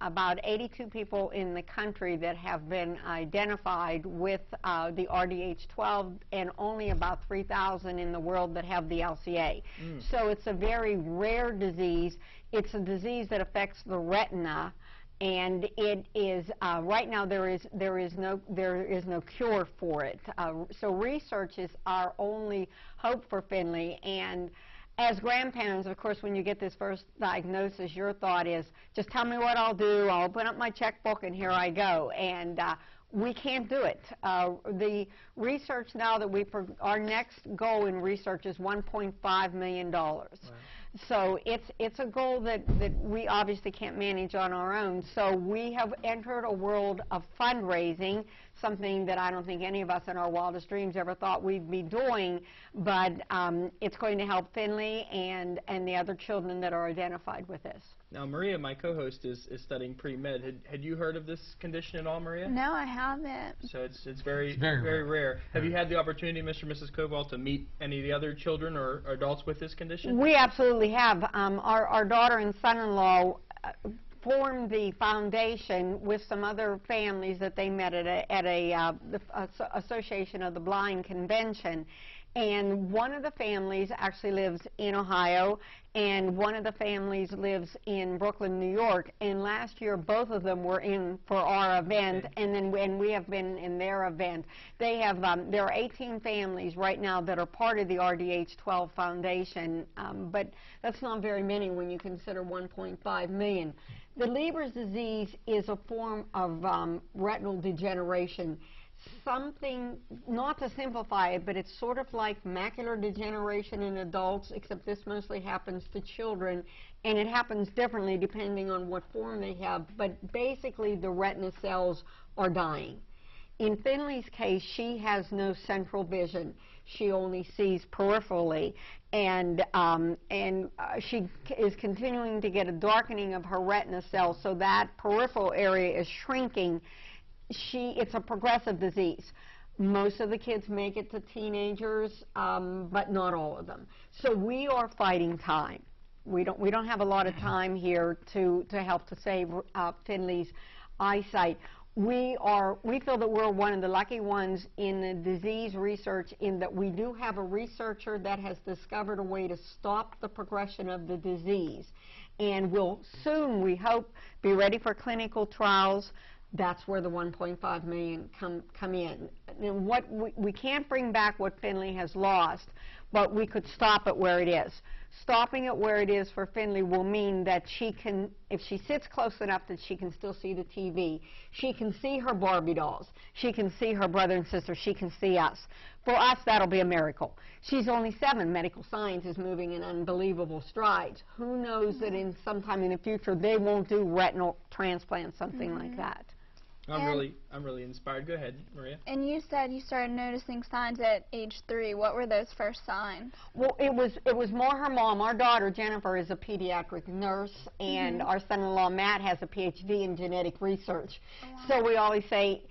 about 82 people in the country that have been identified with the RDH12 and only about 3,000 in the world that have the LCA. So it's a very rare disease. It's a disease that affects the retina, and it is right now there is no cure for it. So research is our only hope for Finley. And as grandparents, of course, when you get this first diagnosis, your thought is, just tell me what I'll do, I'll open up my checkbook, and here I go. And we can't do it. The research now that our next goal in research is $1.5 million. Wow. So it's a goal that we obviously can't manage on our own. So we have entered a world of fundraising, something that I don't think any of us in our wildest dreams ever thought we'd be doing, but it's going to help Finley and the other children that are identified with this. Now, Maria, my co-host, is studying pre-med. Had you heard of this condition at all, Maria? No, I haven't. So it's very rare. Have you had the opportunity, Mr. and Mrs. Koval, to meet any of the other children or adults with this condition? We absolutely have. Our daughter and son-in-law formed the foundation with some other families that they met at the Association of the Blind convention. And one of the families actually lives in Ohio, and one of the families lives in Brooklyn, New York. And last year, both of them were in for our event, and then we have been in their event. They have there are 18 families right now that are part of the RDH12 Foundation, but that's not very many when you consider 1.5 million. The Leber's disease is a form of retinal degeneration. Something, not to simplify it, but it's sort of like macular degeneration in adults, except this mostly happens to children, and it happens differently depending on what form they have, but basically the retina cells are dying. In Finley's case, she has no central vision. She only sees peripherally, and she is continuing to get a darkening of her retina cells, so that peripheral area is shrinking. It's a progressive disease. Most of the kids make it to teenagers, but not all of them. So we are fighting time. We don't have a lot of time here to help to save Finley's eyesight. We feel that we're one of the lucky ones in the disease research, in that we do have a researcher that has discovered a way to stop the progression of the disease, and will soon, we hope, be ready for clinical trials. That's where the $1.5 million come in. And we can't bring back what Finley has lost, but we could stop it where it is. Stopping it where it is for Finley will mean that she can, if she sits close enough, that she can still see the TV. She can see her Barbie dolls. She can see her brother and sister. She can see us. For us, that'll be a miracle. She's only 7. Medical science is moving in unbelievable strides. Who knows that in sometime in the future they won't do retinal transplants, something like that. I'm really inspired. Go ahead, Maria. And you said you started noticing signs at age 3. What were those first signs? Well, it was more her mom. Our daughter Jennifer is a pediatric nurse, and our son-in-law Matt has a PhD in genetic research. Oh, wow. So we always say,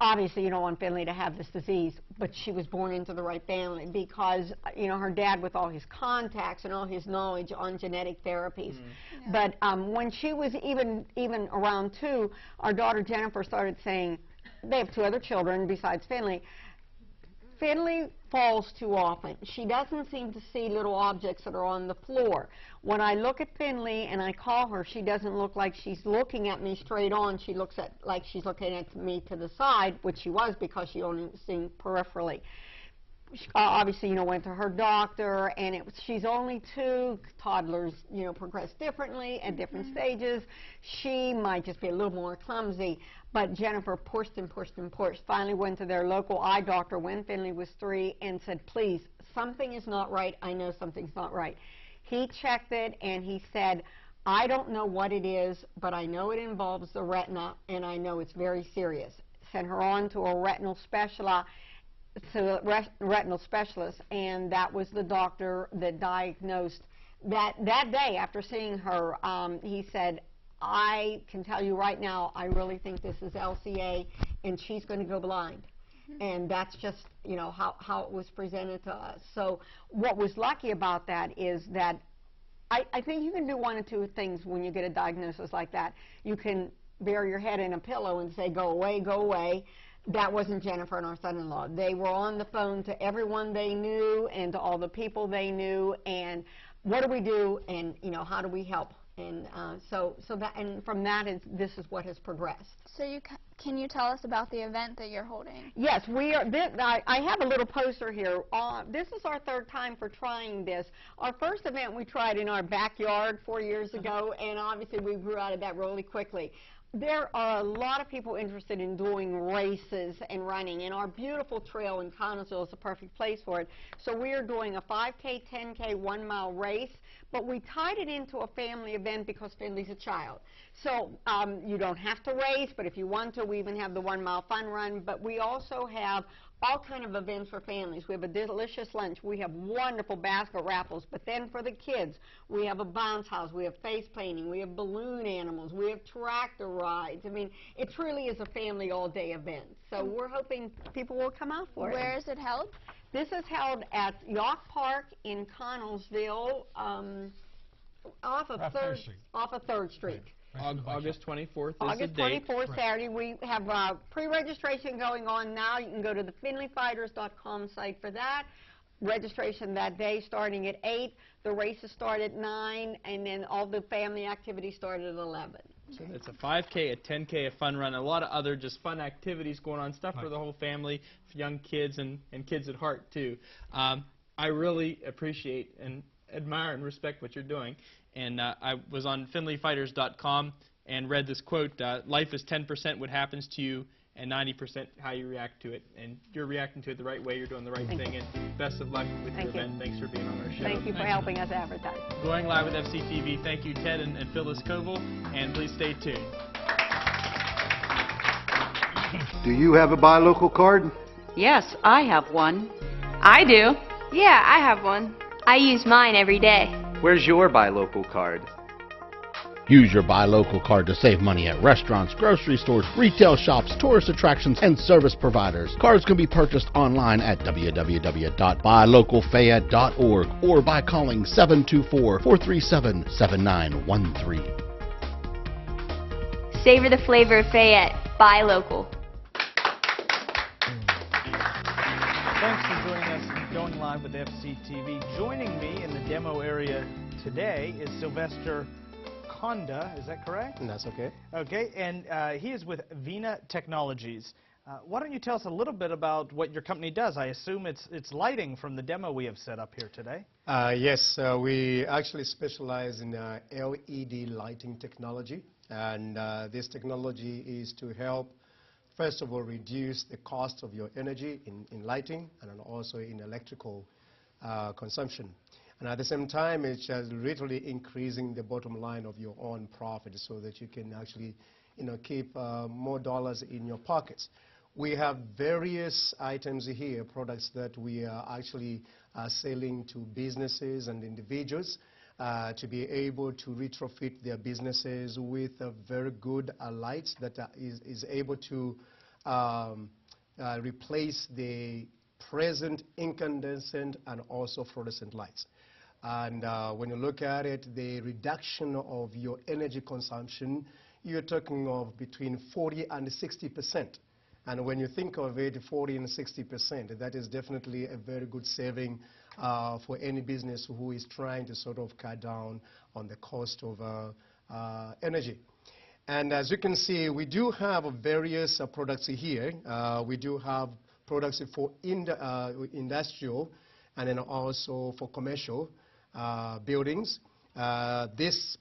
obviously you don't want Finley to have this disease, but she was born into the right family, because her dad, with all his contacts and all his knowledge on genetic therapies. Yeah. But when she was even around 2, our daughter Jennifer started saying, they have 2 other children besides Finley. Finley falls too often. She doesn't seem to see little objects that are on the floor. When I look at Finley and I call her, she doesn't look like she's looking at me straight on. She looks like she's looking at me to the side, which she was because she only seen peripherally. She, obviously, went to her doctor, and she's only 2. Toddlers, progress differently at different stages. She might just be a little more clumsy, but Jennifer pushed and pushed and pushed. Finally went to their local eye doctor when Finley was 3 and said, please, something is not right. I know something's not right. He checked it, and he said, I don't know what it is, but I know it involves the retina, and I know it's very serious. Sent her on to a retinal specialist. And that was the doctor that diagnosed. That day, after seeing her, he said, I can tell you right now, I really think this is LCA, and she's going to go blind. And that's just, how it was presented to us. So what was lucky about that is that I think you can do one of 2 things when you get a diagnosis like that. You can bury your head in a pillow and say, go away, go away. That wasn't Jennifer and our son-in-law. They were on the phone to everyone they knew and to all the people they knew, and what do we do, and how do we help? And and from that, this is what has progressed. So can you tell us about the event that you're holding? Yes, we are. I have a little poster here. This is our 3rd time for trying this. Our first event we tried in our backyard 4 years ago, and obviously we grew out of that really quickly. There are a lot of people interested in doing races and running, and our beautiful trail in Connellsville is a perfect place for it. So we are doing a 5K, 10K, 1-mile race, but we tied it into a family event because Finley's a child. So you don't have to race, but if you want to, we even have the 1-mile fun run, but we also have all kind of events for families. We have a delicious lunch. We have wonderful basket raffles. But then for the kids, we have a bounce house. We have face painting. We have balloon animals. We have tractor rides. I mean, it truly is a family all-day event. So we're hoping people will come out for it. Where is it held? This is held at Yawk Park in Connellsville, off of 3rd Street. August 24th is August the date. 24th, Saturday. We have pre-registration going on now. You can go to the FinleyFighters.com site for that. Registration that day starting at 8. The races start at 9, and then all the family activities start at 11. So it's a 5K, a 10K, a fun run, a lot of other just fun activities going on, stuff for the whole family, for young kids and kids at heart too. I really appreciate and admire and respect what you're doing. And I was on FinleyFighters.com and read this quote, life is 10% what happens to you and 90% how you react to it. And you're reacting to it the right way, you're doing the right thing, and best of luck with your event. Thanks for being on our show. Thank you for helping us advertise. Going Live with FCTV, thank you Ted and Phyllis Koval, and please stay tuned. Do you have a buy local card? Yes, I have one. I do. Yeah, I have one. I use mine every day. Where's your buy local card? Use your buy local card to save money at restaurants, grocery stores, retail shops, tourist attractions, and service providers. Cards can be purchased online at www.buylocalfayette.org or by calling 724-437-7913. Savor the flavor of Fayette. Buy local. Thanks for joining us in Going Live with FCTV. Joining me in the demo area today is Sylvester Honda, is that correct? That's okay. Okay, and he is with Vina Technologies. Why don't you tell us a little bit about what your company does? I assume it's lighting from the demo we have set up here today. Yes, we actually specialize in LED lighting technology, and this technology is to help, first of all, reduce the cost of your energy in lighting and also in electrical consumption. And at the same time, it's just literally increasing the bottom line of your own profit so that you can actually, keep more dollars in your pockets. We have various items here, products that we are actually selling to businesses and individuals to be able to retrofit their businesses with very good lights that is able to replace the present incandescent and also fluorescent lights. And when you look at it, the reduction of your energy consumption, you're talking of between 40 and 60%. And when you think of it, 40 and 60%, that is definitely a very good saving for any business who is trying to sort of cut down on the cost of energy. And as you can see, we do have various products here. We do have products for industrial and then also for commercial buildings. This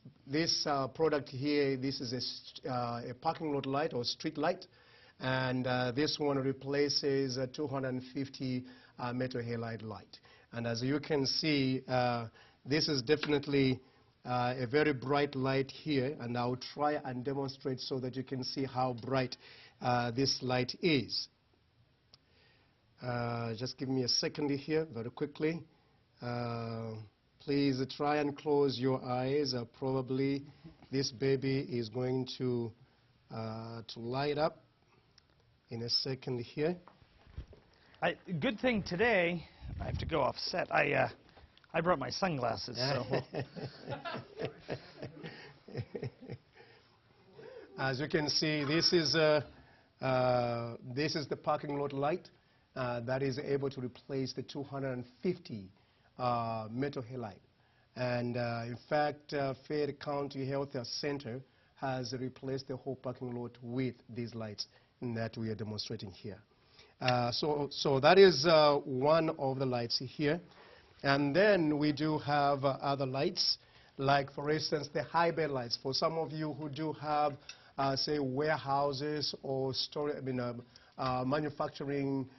product here, this is a parking lot light or street light, and this one replaces a 250 meter halide light. And as you can see, this is definitely a very bright light here, and I'll try and demonstrate so that you can see how bright this light is. Just give me a second here, very quickly. Please try and close your eyes. Probably this baby is going to light up in a second here. Good thing today, I have to go off set. I brought my sunglasses. So. As you can see, this is the parking lot light that is able to replace the 250 metal halide. And in fact, Fayette County Health Center has replaced the whole parking lot with these lights that we are demonstrating here. So that is one of the lights here. And then we do have other lights, like for instance the high bay lights. For some of you who do have, say, warehouses or manufacturing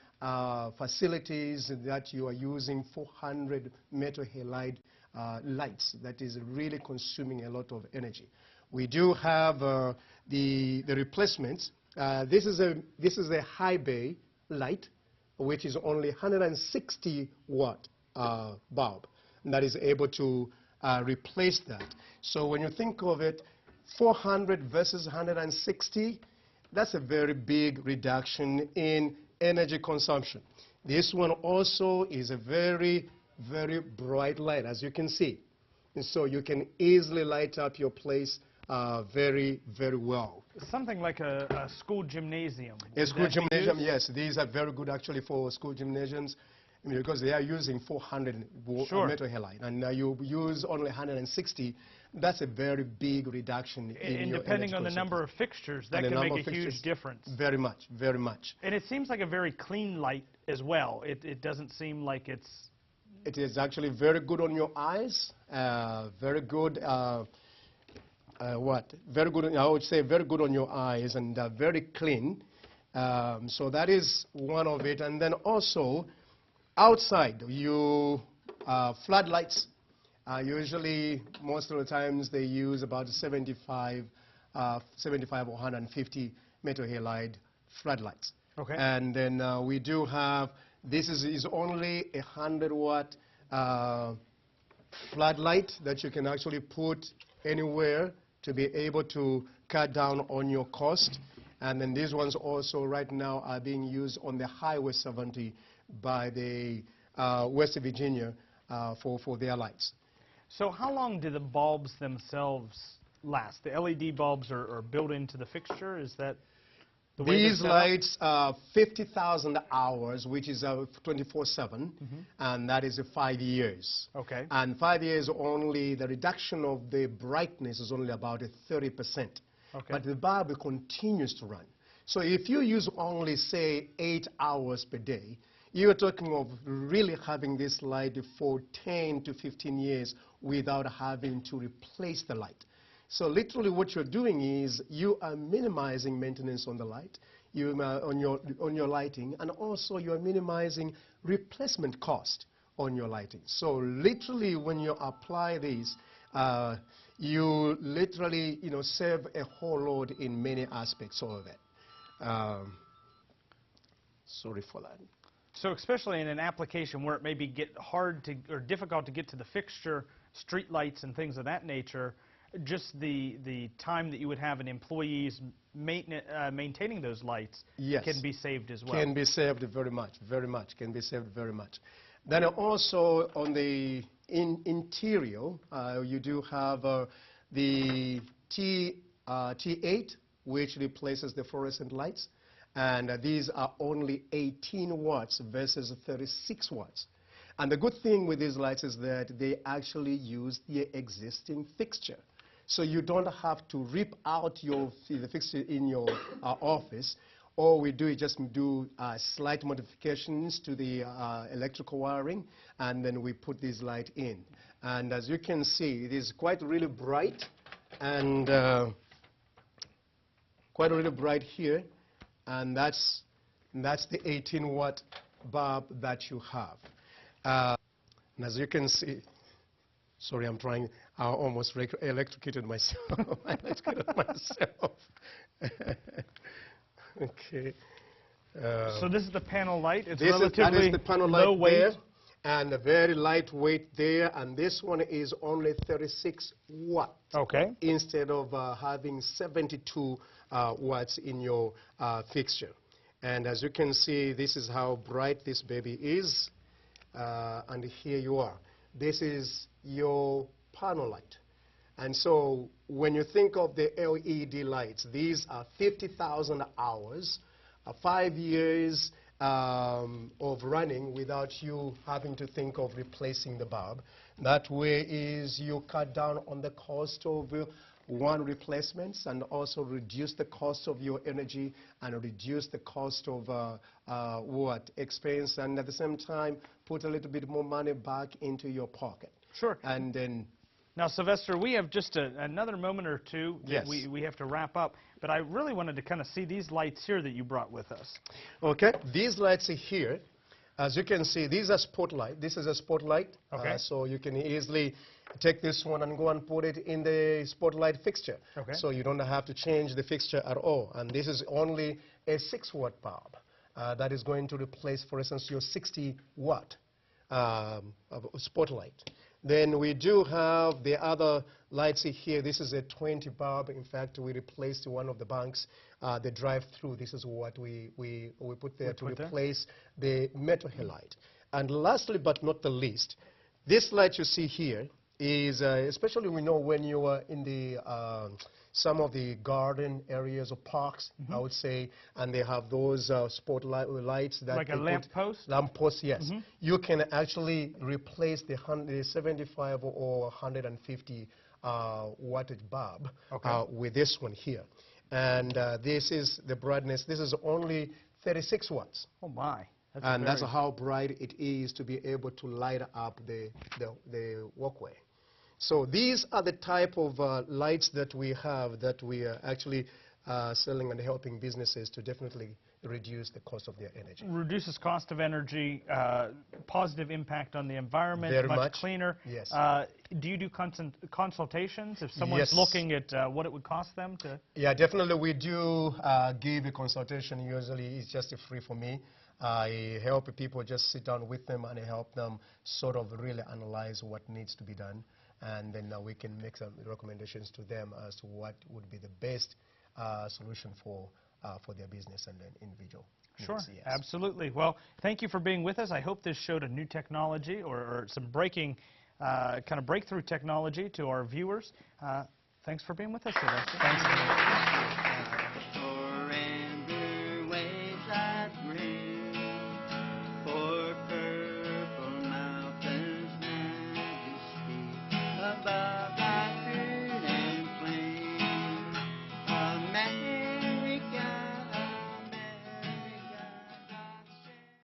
facilities that you are using 400 meter halide lights, that is really consuming a lot of energy. We do have the replacements. This is a high bay light, which is only 160 watt bulb that is able to replace that. So when you think of it, 400 versus 160, that's a very big reduction in energy consumption. This one also is a very, very bright light, as you can see. And so you can easily light up your place very, very well. Something like a school gymnasium. A school gymnasium, yes. These are very good actually for school gymnasiums because they are using 400 meter halide. And you use only 160. That's a very big reduction in your depending on the number of fixtures, that can make a huge difference. Very much, very much. And it seems like a very clean light as well. It doesn't seem like it's... It is actually very good on your eyes, very good, very good, I would say very good on your eyes and very clean. So that is one of it. And then also, outside, you floodlights. Usually, most of the times, they use about 75 or 150 meter halide floodlights. Okay. And then we do have, this is only a 100-watt floodlight that you can actually put anywhere to be able to cut down on your cost. And then these ones also right now are being used on the Highway 70 by the West Virginia for their lights. So how long do the bulbs themselves last? The LED bulbs are built into the fixture? Is that the way These lights are 50,000 hours, which is 24/7, and that is 5 years. Okay. And 5 years only, the reduction of the brightness is only about 30%. Okay. But the bulb continues to run. So if you use only, say, 8 hours per day, you're talking of really having this light for 10 to 15 years without having to replace the light. So literally what you're doing is you are minimizing maintenance on the light, on your lighting, and also you're minimizing replacement cost on your lighting. So literally when you apply these, you literally save a whole lot in many aspects of it. Sorry for that. So especially in an application where it may be hard to or difficult to get to the fixture, street lights and things of that nature, just the time that you would have in employees maintaining those lights can be saved as well. Can be saved very much, can be saved very much. Then also on the interior, you do have the T8, which replaces the fluorescent lights, and these are only 18 watts versus 36 watts. And the good thing with these lights is that they actually use the existing fixture. So you don't have to rip out the fixture in your office. All we do is just do slight modifications to the electrical wiring, and then we put this light in. And as you can see, it is quite really bright, and quite really bright here. And that's the 18-watt bulb that you have. And as you can see, sorry, I almost electrocuted myself. Okay. So this is the panel light. It's that relatively is the panel low light weight. there, and a very lightweight there. And this one is only 36 watts. Okay. Instead of having 72 watts in your fixture. And as you can see, this is how bright this baby is. And here you are. This is your panel light. And so when you think of the LED lights, these are 50,000 hours, 5 years of running without you having to think of replacing the bulb. That way is you cut down on the cost of one replacements, and also reduce the cost of your energy and reduce the cost of expense, and at the same time put a little bit more money back into your pocket. Sure. And then now, Sylvester, we have just another moment or two that Yes. we have to wrap up, but I really wanted to kind of see these lights here that you brought with us. Okay, these lights here, as you can see, these are spotlight. This is a spotlight. Okay. So you can easily take this one and go and put it in the spotlight fixture. Okay. So you don't have to change the fixture at all. And this is only a 6-watt bulb that is going to replace, for instance, your 60-watt spotlight. Then we do have the other lights here. This is a 20 bulb. In fact, we replaced one of the banks, the drive-through. This is what we put there to replace the metal halide. And lastly, but not the least, this light you see here is, especially we know when you are in the some of the garden areas or parks, I would say, and they have those spotlight lights that like a lamp post? Lamp post, yes. You can actually replace the 75 or 150 wattage bulb with this one here. And this is the brightness. This is only 36 watts. Oh, my. That's how bright it is to be able to light up the walkway. So these are the type of lights that we have, that we are actually selling and helping businesses to definitely reduce the cost of their energy. Reduces cost of energy, positive impact on the environment, Very much cleaner. Yes. Do you do consultations if someone's Yes. looking at what it would cost them to? Yeah, definitely we do give a consultation. Usually it's just free for me. I help people, just sit down with them and help them sort of really analyze what needs to be done. And then we can make some recommendations to them as to what would be the best solution for their business and then individual. Sure, needs, yes. absolutely. Well, thank you for being with us. I hope this showed a new technology or some kind of breakthrough technology to our viewers. Thanks for being with us today. Thanks.